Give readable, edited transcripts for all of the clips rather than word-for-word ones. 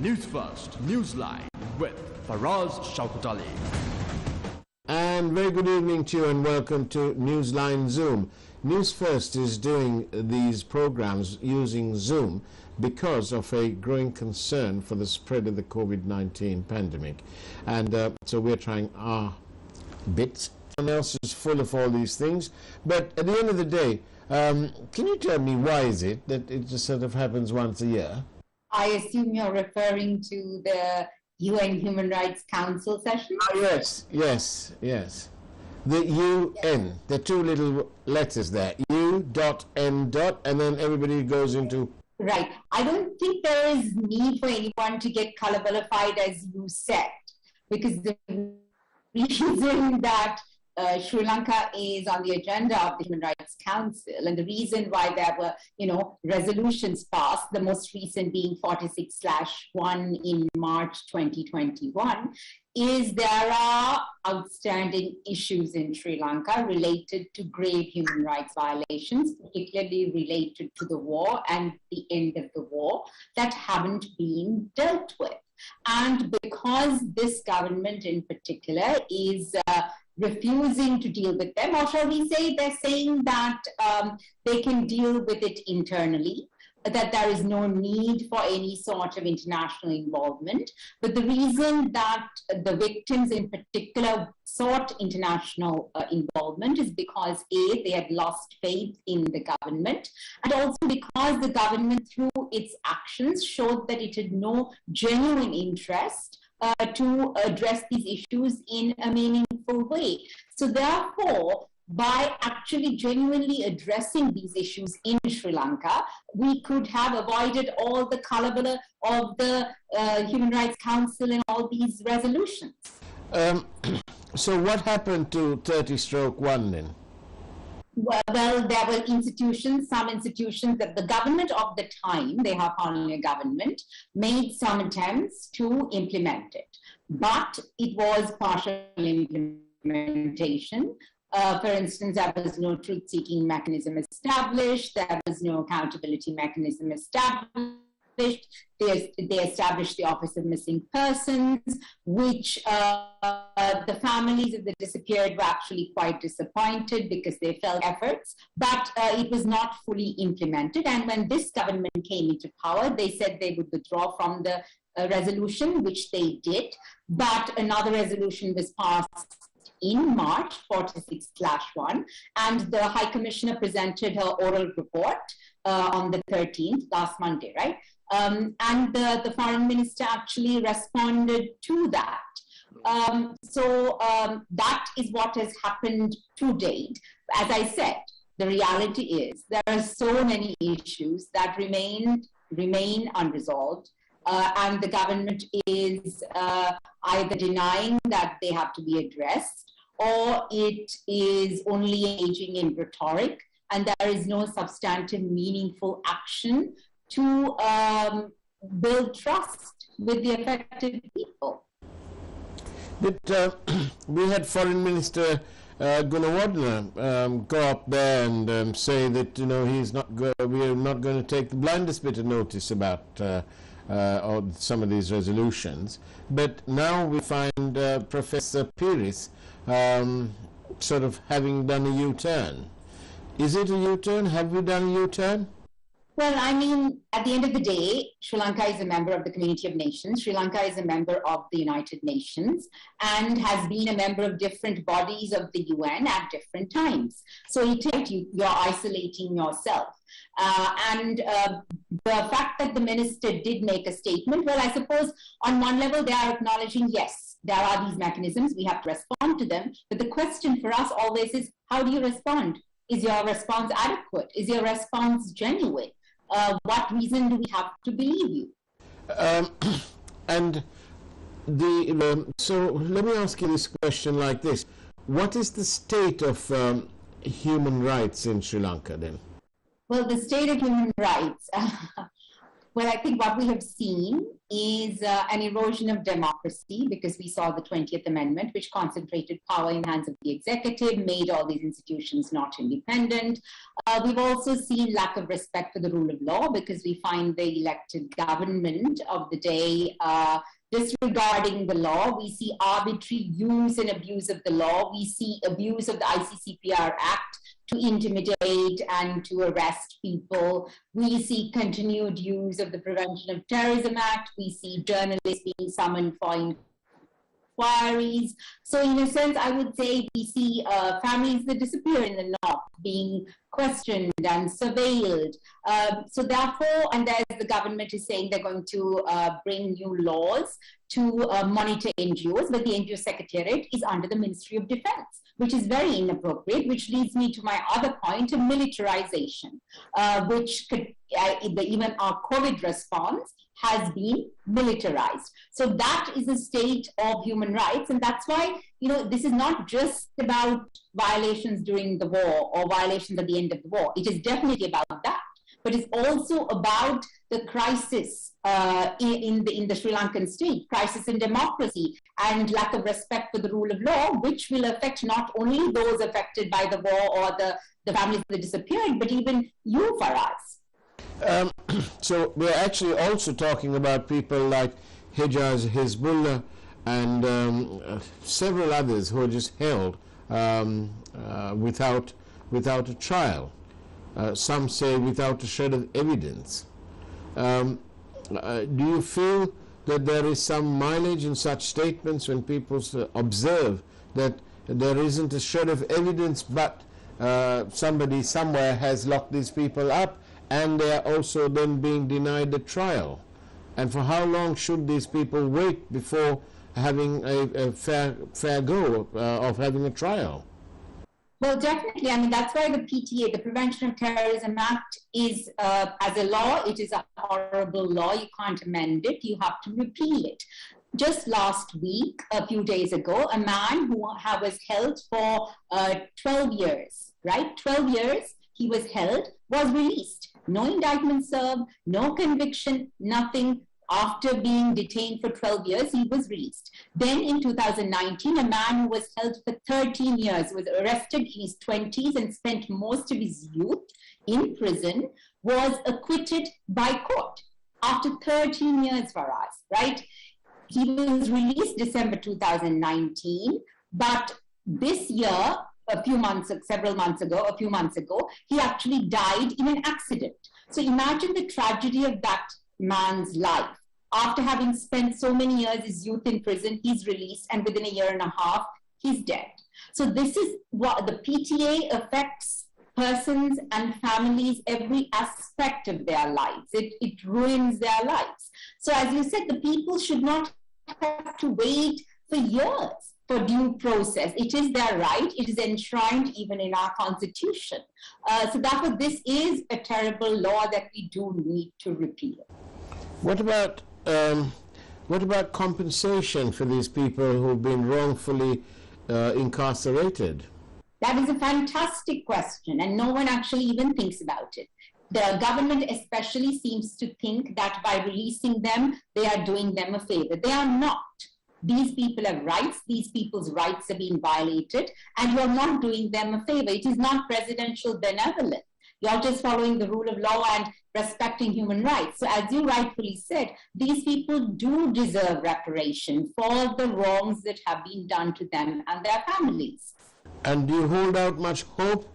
Newsfirst Newsline with Faraz Shaukutali. And very good evening to you and welcome to Newsline Zoom. Newsfirst is doing these programs using Zoom because of a growing concern for the spread of the COVID-19 pandemic. And so we're trying our bits. Everyone else is full of all these things. But at the end of the day, can you tell me why is it that it just sort of happens once a year? I assume you're referring to the UN Human Rights Council session? Yes. The UN, the two little letters there, U.N. and then everybody goes into... Right. I don't think there is need for anyone to get color-qualified, as you said, because the reason that Sri Lanka is on the agenda of the Human Rights Council, and the reason why there were, resolutions passed, the most recent being 46/1 in March 2021, is there are outstanding issues in Sri Lanka related to grave human rights violations, particularly related to the war and the end of the war, that haven't been dealt with. And because this government in particular is refusing to deal with them, or shall we say they're saying that they can deal with it internally, that there is no need for any sort of international involvement. But the reason that the victims in particular sought international involvement is because A, they had lost faith in the government, and also because the government through its actions showed that it had no genuine interest to address these issues in a meaningful way. So therefore, by actually genuinely addressing these issues in Sri Lanka, we could have avoided all the kalabala of the Human Rights Council and all these resolutions. So what happened to 30/1 then? Well, there were some institutions that the government of the time, they have only a government, made some attempts to implement it. But it was partial implementation. For instance, there was no truth-seeking mechanism established. There was no accountability mechanism established. They established the Office of Missing Persons, which the families of the disappeared were actually quite disappointed because they felt efforts, but it was not fully implemented. And when this government came into power, they said they would withdraw from the resolution, which they did. But another resolution was passed in March, 46/1, and the High Commissioner presented her oral report on the 13th, last Monday, right? And the Foreign Minister actually responded to that. So that is what has happened to date. As I said, the reality is there are so many issues that remain unresolved. And the government is either denying that they have to be addressed, or it is only engaging in rhetoric, and there is no substantive, meaningful action to build trust with the affected people. But we had Foreign Minister Gunawardena go up there and say that we are not going to take the blindest bit of notice about some of these resolutions. But now we find Professor Piris sort of having done a U-turn. Is it a U-turn? Have we done a U-turn? Well, I mean, at the end of the day, Sri Lanka is a member of the Community of Nations. Sri Lanka is a member of the United Nations and has been a member of different bodies of the UN at different times. So you're isolating yourself. And the fact that the minister did make a statement, well, I suppose on one level they are acknowledging, yes, there are these mechanisms, we have to respond to them. But the question for us always is, how do you respond? Is your response adequate? Is your response genuine? What reason do we have to believe you? So let me ask you this question like this. What is the state of human rights in Sri Lanka then? Well, the state of human rights, Well, I think what we have seen is an erosion of democracy, because we saw the 20th Amendment, which concentrated power in the hands of the executive, made all these institutions not independent. We've also seen lack of respect for the rule of law, because we find the elected government of the day disregarding the law. We see arbitrary use and abuse of the law. We see abuse of the ICCPR Act to intimidate and to arrest people. We see continued use of the Prevention of Terrorism Act. We see journalists being summoned for inquiries. So in a sense, I would say we see families that disappear in the north being questioned and surveilled. So therefore, and as the government is saying they're going to bring new laws to monitor NGOs, but the NGO Secretariat is under the Ministry of Defense, which is very inappropriate, which leads me to my other point of militarization, which could, even our COVID response has been militarized. So that is a state of human rights. And that's why, this is not just about violations during the war or violations at the end of the war. It is definitely about that. But it's also about the crisis in the Sri Lankan state, crisis in democracy, and lack of respect for the rule of law, which will affect not only those affected by the war or the families that disappeared, but even you, Faraz. So we're actually also talking about people like Hezbollah and several others who are just held without a trial. Some say without a shred of evidence. Do you feel that there is some mileage in such statements when people observe that there isn't a shred of evidence, but somebody somewhere has locked these people up, and they are also then being denied the trial? And for how long should these people wait before having a fair go of having a trial? Well, definitely. I mean, that's why the PTA, the Prevention of Terrorism Act, is, as a law, it is a horrible law. You can't amend it. You have to repeal it. Just last week, a few days ago, a man who was held for 12 years, right? 12 years he was held, was released. No indictment served, no conviction, nothing. After being detained for 12 years, he was released. Then in 2019, a man who was held for 13 years, was arrested in his 20s and spent most of his youth in prison, was acquitted by court after 13 years, Faraz, right? He was released December 2019, but this year, a few months ago, he actually died in an accident. So imagine the tragedy of that man's life. After having spent so many years, his youth in prison, he's released, and within a year and a half, he's dead. So this is what the PTA affects persons and families, every aspect of their lives. It ruins their lives. So as you said, the people should not have to wait for years for due process. It is their right. It is enshrined even in our constitution. So therefore, this is a terrible law that we do need to repeal. What about compensation for these people who've been wrongfully incarcerated? That is a fantastic question, and no one actually even thinks about it. The government especially seems to think that by releasing them, they are doing them a favor. They are not. These people have rights. These people's rights are being violated, and you're not doing them a favor. It is not presidential benevolence. You're just following the rule of law and respecting human rights. So as you rightfully said, these people do deserve reparation for the wrongs that have been done to them and their families. And do you hold out much hope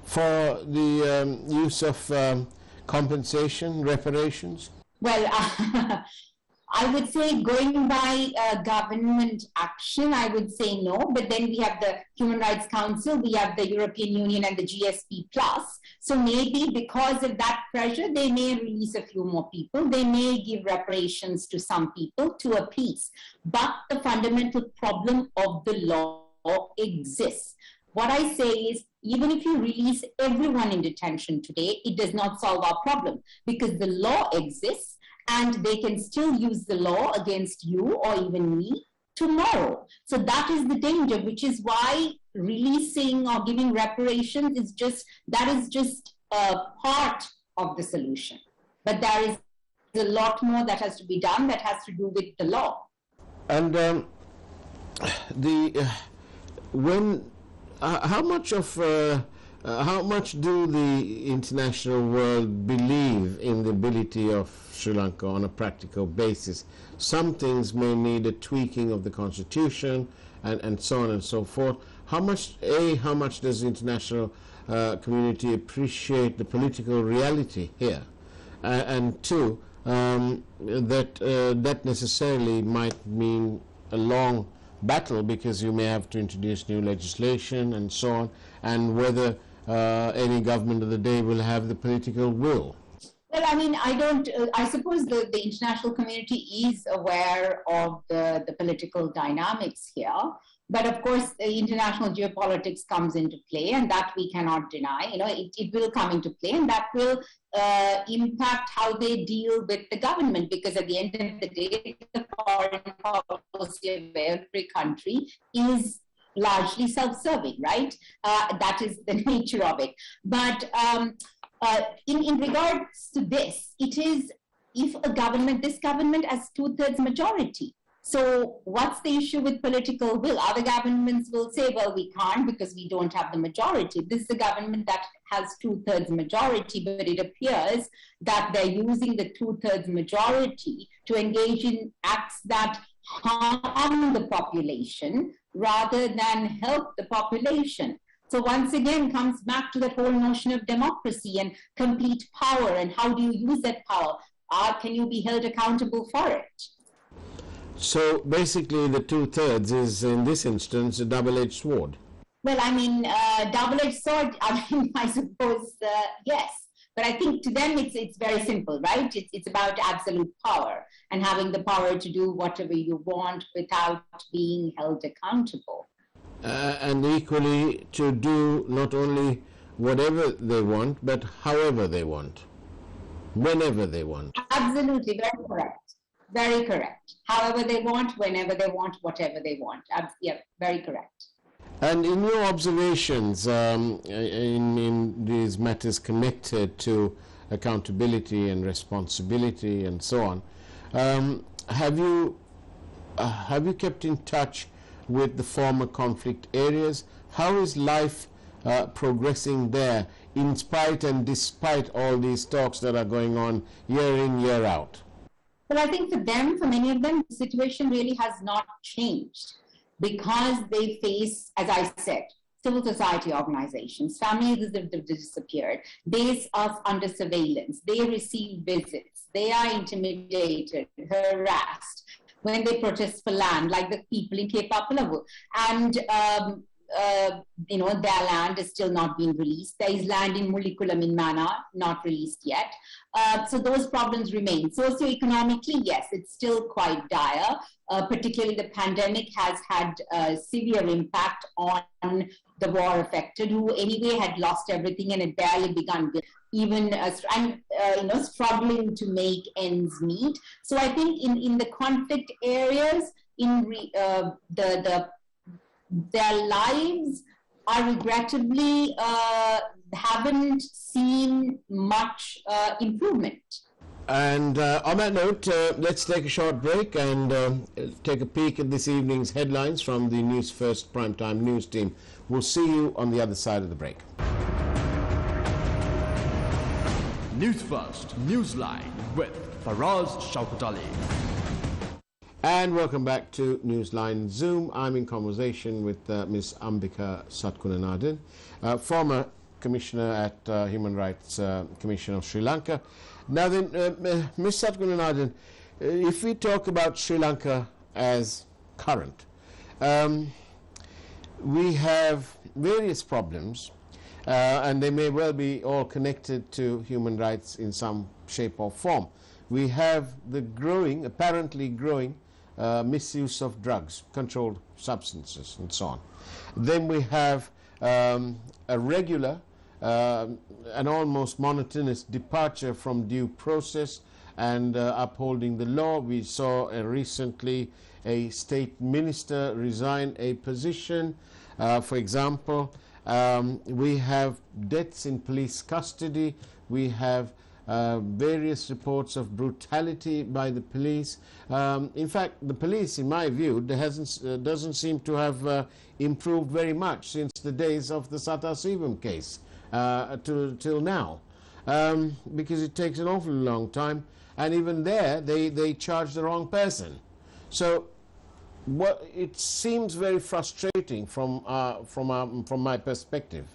for the use of compensation, reparations? Well, I would say going by government action, I would say no. But then we have the Human Rights Council, we have the European Union and the GSP+. So maybe because of that pressure, they may release a few more people. They may give reparations to some people to appease. But the fundamental problem of the law exists. What I say is, even if you release everyone in detention today, it does not solve our problem, because the law exists and they can still use the law against you or even me tomorrow. So that is the danger, which is why releasing or giving reparations is just a part of the solution. But there is a lot more that has to be done that has to do with the law. And how much do the international world believe in the ability of Sri Lanka on a practical basis? Some things may need a tweaking of the constitution and so on and so forth. How much does the international community appreciate the political reality here? And two, that necessarily might mean a long battle, because you may have to introduce new legislation and so on, and whether any government of the day will have the political will. Well, I mean, I suppose the international community is aware of the political dynamics here. But of course, the international geopolitics comes into play, and that we cannot deny. You know, it will come into play, and that will impact how they deal with the government, because at the end of the day, the foreign policy of every country is largely self-serving, right? That is the nature of it. But in regards to this, it is, if this government has 2/3 majority. So what's the issue with political will? Other governments will say, well, we can't because we don't have the majority. This is a government that has 2/3 majority, but it appears that they're using the 2/3 majority to engage in acts that harm the population rather than help the population. So once again, comes back to that whole notion of democracy and complete power, and how do you use that power? Can you be held accountable for it? So basically the 2/3 is, in this instance, a double-edged sword. Well, I mean, double-edged sword, I suppose, yes. But I think to them it's very simple, right? It's about absolute power and having the power to do whatever you want without being held accountable. And equally to do not only whatever they want, but however they want, whenever they want. Absolutely, very correct. Very correct. However they want, whenever they want, whatever they want. Yeah, very correct. And in your observations in these matters connected to accountability and responsibility and so on, have you kept in touch with the former conflict areas? How is life progressing there, in spite and despite all these talks that are going on year in, year out? Well, I think for many of them, the situation really has not changed, because they face, as I said, civil society organizations, families that have disappeared. They are under surveillance. They receive visits. They are intimidated, harassed when they protest for land, like the people in Cape Papalavu. And their land is still not being released. There is land in Mulikulam in Mana, not released yet. So those problems remain. Socioeconomically, yes, it's still quite dire. Particularly the pandemic has had a severe impact on the war affected, who anyway had lost everything and had barely begun even struggling to make ends meet. So I think in the conflict areas, their lives are regrettably haven't seen much improvement. And on that note, let's take a short break and take a peek at this evening's headlines from the News First Primetime News team. We'll see you on the other side of the break. News First Newsline with Faraz Shaukat Ali. And welcome back to Newsline Zoom. I'm in conversation with Ms. Ambika Satkunanathan, former Commissioner at Human Rights Commission of Sri Lanka. Now then, Ms. Satkunanathan, if we talk about Sri Lanka as current, we have various problems, and they may well be all connected to human rights in some shape or form. We have the apparently growing misuse of drugs, controlled substances, and so on. Then we have a regular and almost monotonous departure from due process and upholding the law. We saw recently a state minister resign a position. For example, we have deaths in police custody. We have various reports of brutality by the police. In fact, the police, in my view, doesn't seem to have improved very much since the days of the Sattar Shivam case till now, because it takes an awfully long time, and even there they charge the wrong person. So it seems very frustrating from my perspective.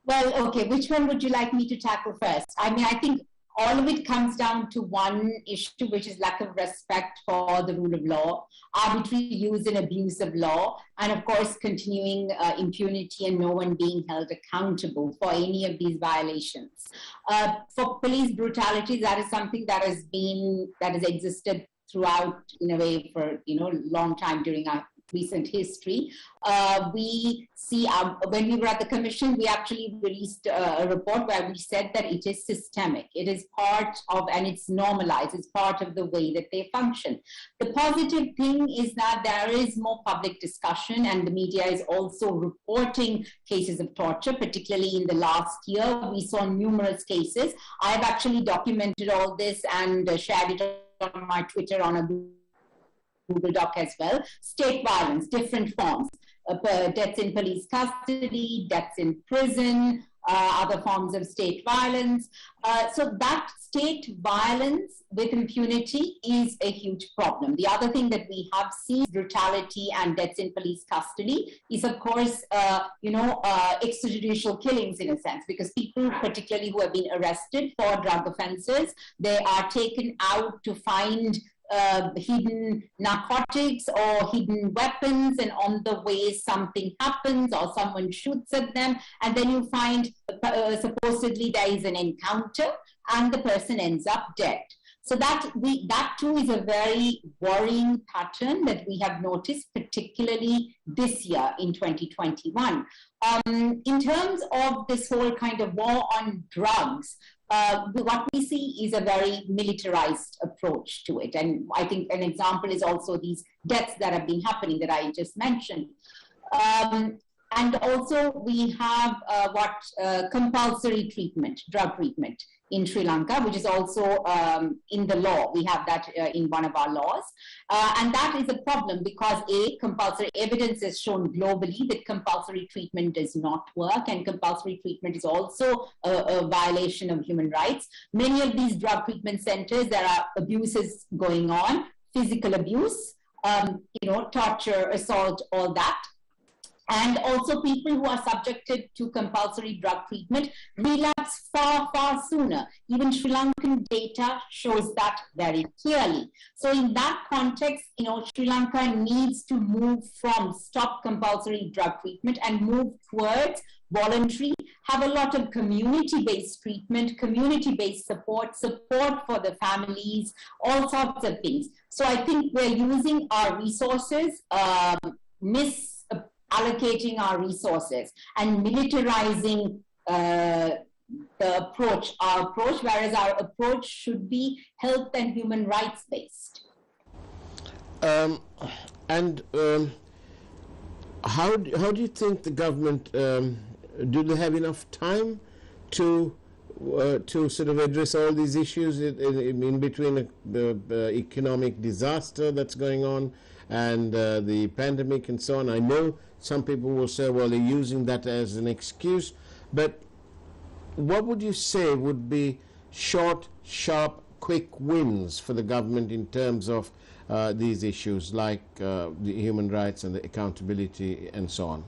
Well, okay, which one would you like me to tackle first? I mean, I think all of it comes down to one issue, which is lack of respect for the rule of law, arbitrary use and abuse of law, and of course, continuing impunity and no one being held accountable for any of these violations. For police brutality, that is something that has existed throughout, in a way, for long time during our recent history. We see, when we were at the commission, we actually released a report where we said that it is systemic. It is part of, and it's normalized. It's part of the way that they function. The positive thing is that there is more public discussion, and the media is also reporting cases of torture, particularly in the last year. We saw numerous cases. I've actually documented all this and shared it on my Twitter on a Google Doc as well. State violence, different forms, deaths in police custody, deaths in prison, other forms of state violence. So that state violence with impunity is a huge problem. The other thing that we have seen, brutality and deaths in police custody, is of course, extrajudicial killings in a sense, because people, particularly who have been arrested for drug offenses, they are taken out to find hidden narcotics or hidden weapons, and on the way something happens or someone shoots at them, and then you find supposedly there is an encounter and the person ends up dead. So that too is a very worrying pattern that we have noticed, particularly this year in 2021. In terms of this whole kind of war on drugs, what we see is a very militarized approach to it. And I think an example is also these deaths that have been happening that I just mentioned. And also we have compulsory treatment, drug treatment in Sri Lanka, which is also in the law. We have that in one of our laws. And that is a problem because compulsory evidence has shown globally that compulsory treatment does not work, and compulsory treatment is also a violation of human rights. Many of these drug treatment centers, there are abuses going on, physical abuse, torture, assault, all that. And also people who are subjected to compulsory drug treatment relapse far, far sooner. Even Sri Lankan data shows that very clearly. So in that context, Sri Lanka needs to move from stop compulsory drug treatment and move towards voluntary, have a lot of community-based treatment, community-based support for the families, all sorts of things. So I think we're using our resources, allocating our resources and militarizing our approach, whereas our approach should be health and human rights based. How do you think the government, do they have enough time to sort of address all these issues in between the economic disaster that's going on and the pandemic and so on? I know some people will say, well, they're using that as an excuse, but what would you say would be short, sharp, quick wins for the government in terms of these issues like the human rights and the accountability and so on?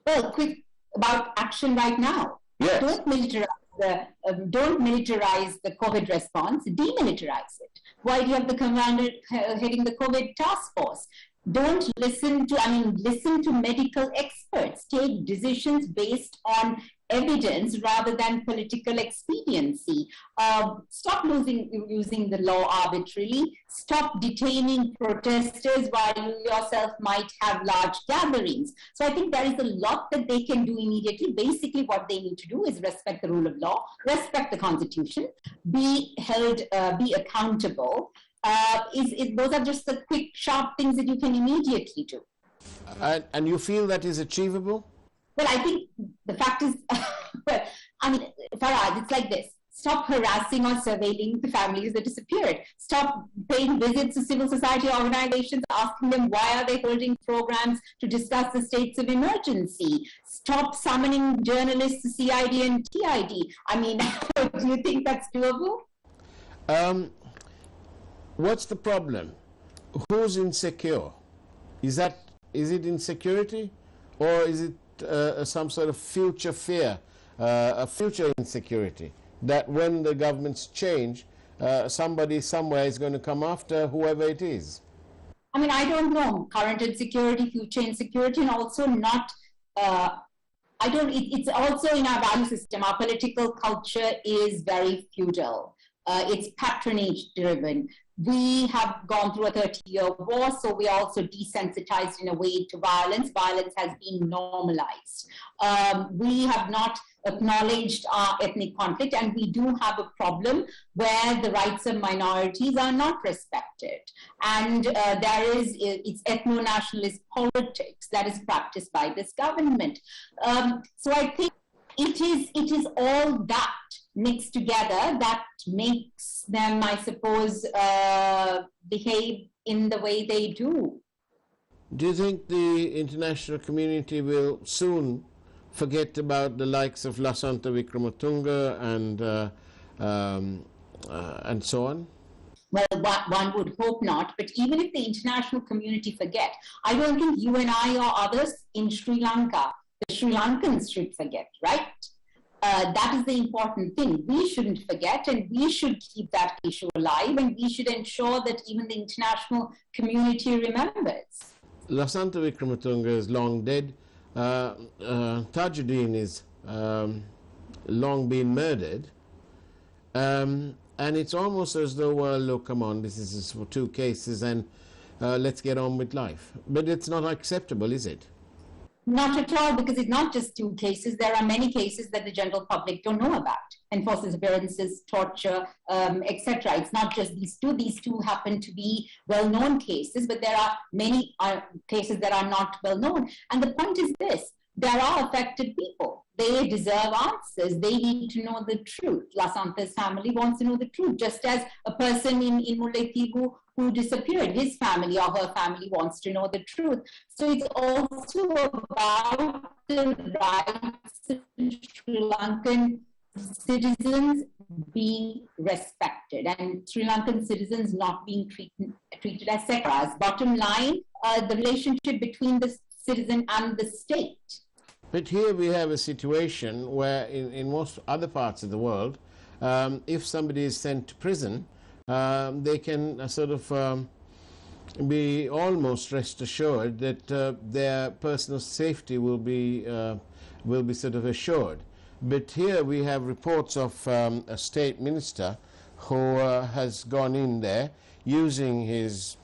Well, quick about action right now. Yes. Don't militarize the COVID response, demilitarize it. Why do you have the commander heading the COVID task force? Don't listen to medical experts. Take decisions based on evidence rather than political expediency. Stop using the law arbitrarily. Stop detaining protesters while you yourself might have large gatherings. So I think there is a lot that they can do immediately. Basically, what they need to do is respect the rule of law, respect the Constitution, be held, be accountable. Those are just the quick, sharp things that you can immediately do. And you feel that is achievable? Well, I think the fact is, Farad, it's like this. Stop harassing or surveilling the families that disappeared. Stop paying visits to civil society organizations, asking them why are they holding programs to discuss the states of emergency. Stop summoning journalists to CID and TID. I mean, do you think that's doable? What's the problem? Who's insecure? Is it insecurity, or is it some sort of future fear, a future insecurity, that when the governments change, somebody somewhere is going to come after whoever it is? I mean, I don't know. Current insecurity, future insecurity, and also not, it's also in our value system. Our political culture is very feudal. It's patronage driven. We have gone through a 30-year war, so we are also desensitized in a way to violence. Violence has been normalized. We have not acknowledged our ethnic conflict, and we do have a problem where the rights of minorities are not respected. And it's ethno-nationalist politics that is practiced by this government. So I think it is all that mixed together that makes them, I suppose, behave in the way they do. Do you think the international community will soon forget about the likes of Lasantha Wickrematunge and so on? Well, one would hope not, but even if the international community forget, I don't think you and I or others in Sri Lanka, the Sri Lankans should forget, right? That is the important thing. We shouldn't forget, and we should keep that issue alive, and we should ensure that even the international community remembers. Lasantha Wickrematunge is long dead. Tajuddin is long been murdered. And it's almost as though, well, look, come on, this is for two cases, and let's get on with life. But it's not acceptable, is it? Not at all, because it's not just two cases. There are many cases that the general public don't know about. Enforced disappearances, torture, etc. It's not just these two. These two happen to be well-known cases, but there are many cases that are not well-known. And the point is this: there are affected people. They deserve answers. They need to know the truth. Lasantha's family wants to know the truth, just as a person in Mullaitivu who disappeared, his family or her family wants to know the truth. So it's also about the rights of Sri Lankan citizens being respected and Sri Lankan citizens not being treated as separate. Bottom line, the relationship between the citizen and the state. But here we have a situation where in most other parts of the world, if somebody is sent to prison, they can sort of be almost rest assured that their personal safety will be sort of assured. But here we have reports of a state minister who has gone in there using his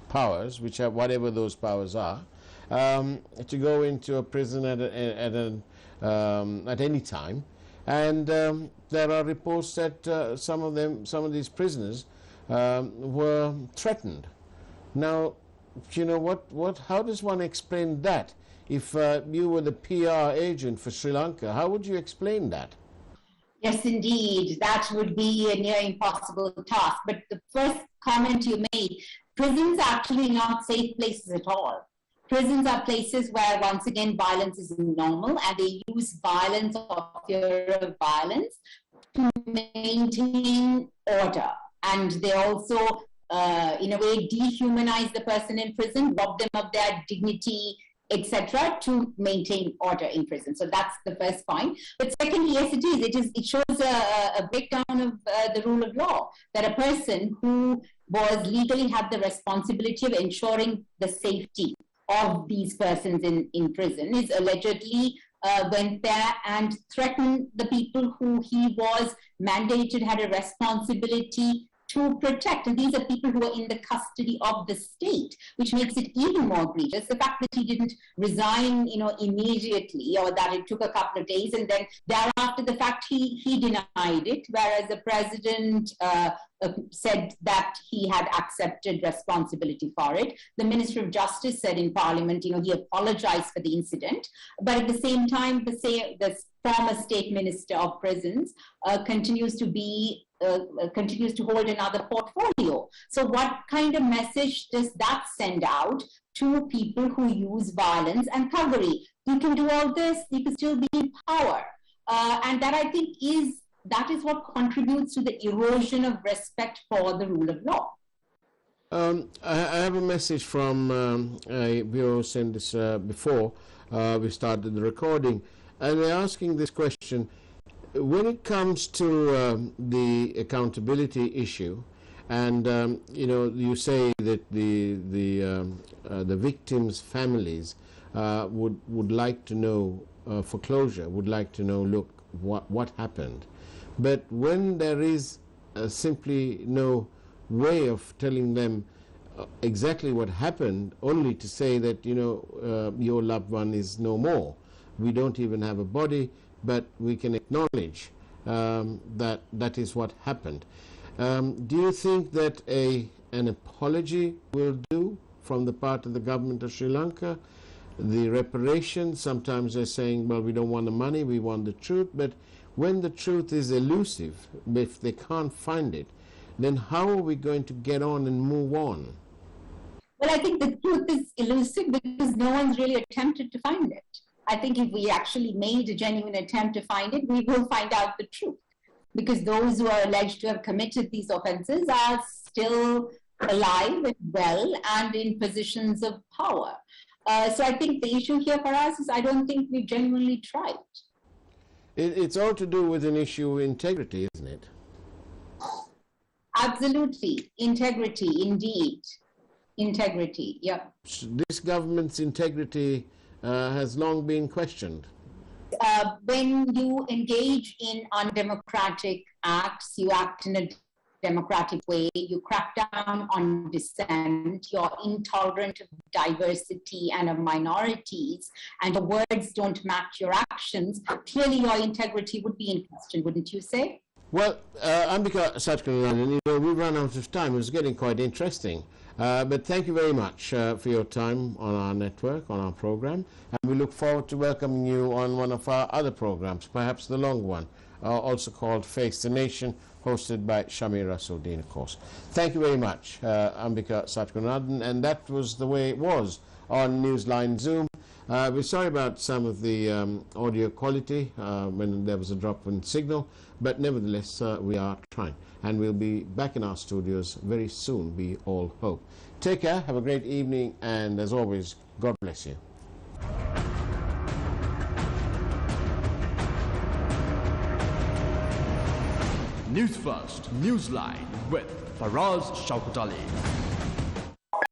powers, which are whatever those powers are, to go into a prison at any time. And there are reports that some of these prisoners were threatened. Now, you know, how does one explain that? If you were the PR agent for Sri Lanka, how would you explain that? Yes, indeed. That would be a near impossible task. But the first comment you made, prisons are actually not safe places at all. Prisons are places where, once again, violence is normal, and they use violence or fear of violence to maintain order. And they also, in a way, dehumanize the person in prison, rob them of their dignity, etc., to maintain order in prison. So that's the first point. But secondly, yes, it is. It shows a breakdown of the rule of law, that a person who was legally had the responsibility of ensuring the safety of these persons in prison is allegedly went there and threatened the people who he was mandated, had a responsibility to protect. And these are people who are in the custody of the state, which makes it even more egregious. The fact that he didn't resign, immediately, or that it took a couple of days, and then thereafter the fact he denied it, whereas the president said that he had accepted responsibility for it. The Minister of Justice said in Parliament, he apologized for the incident. But at the same time, the former State Minister of Prisons continues to hold another portfolio. So what kind of message does that send out to people who use violence and thuggery? You can do all this, you can still be in power. And that, I think, that is what contributes to the erosion of respect for the rule of law. I have a message from a bureau sent this before we started the recording, and they're asking this question. When it comes to the accountability issue, and you say that the victims' families would like to know for closure, would like to know, look, what happened. But when there is simply no way of telling them exactly what happened, only to say that, your loved one is no more. We don't even have a body, but we can acknowledge that is what happened. Do you think that an apology will do from the part of the government of Sri Lanka? The reparations, sometimes they're saying, well, we don't want the money, we want the truth. But when the truth is elusive, if they can't find it, then how are we going to get on and move on? Well, I think the truth is elusive because no one's really attempted to find it. I think if we actually made a genuine attempt to find it, we will find out the truth. Because those who are alleged to have committed these offenses are still alive and well and in positions of power. So I think the issue here for us is I don't think we've genuinely tried. It's all to do with an issue of integrity, isn't it? Absolutely. Integrity, indeed. Integrity, yeah. This government's integrity has long been questioned. When you engage in undemocratic acts, you act in a democratic way, you crack down on dissent, you're intolerant of diversity and of minorities, and your words don't match your actions, clearly your integrity would be in question, wouldn't you say? Well, Ambika Satkunanathan, we've run out of time. It was getting quite interesting. But thank you very much for your time on our network, on our program. And we look forward to welcoming you on one of our other programs, perhaps the long one, also called Face the Nation, hosted by Shamir Rasuddin, of course. Thank you very much, Ambika Satkunanathan. And that was the way it was on Newsline Zoom. We're sorry about some of the audio quality when there was a drop in signal, but nevertheless, we are trying. And we'll be back in our studios very soon, we all hope. Take care, have a great evening, and as always, God bless you. Newsfirst Newsline with Faraz Shaukat Ali.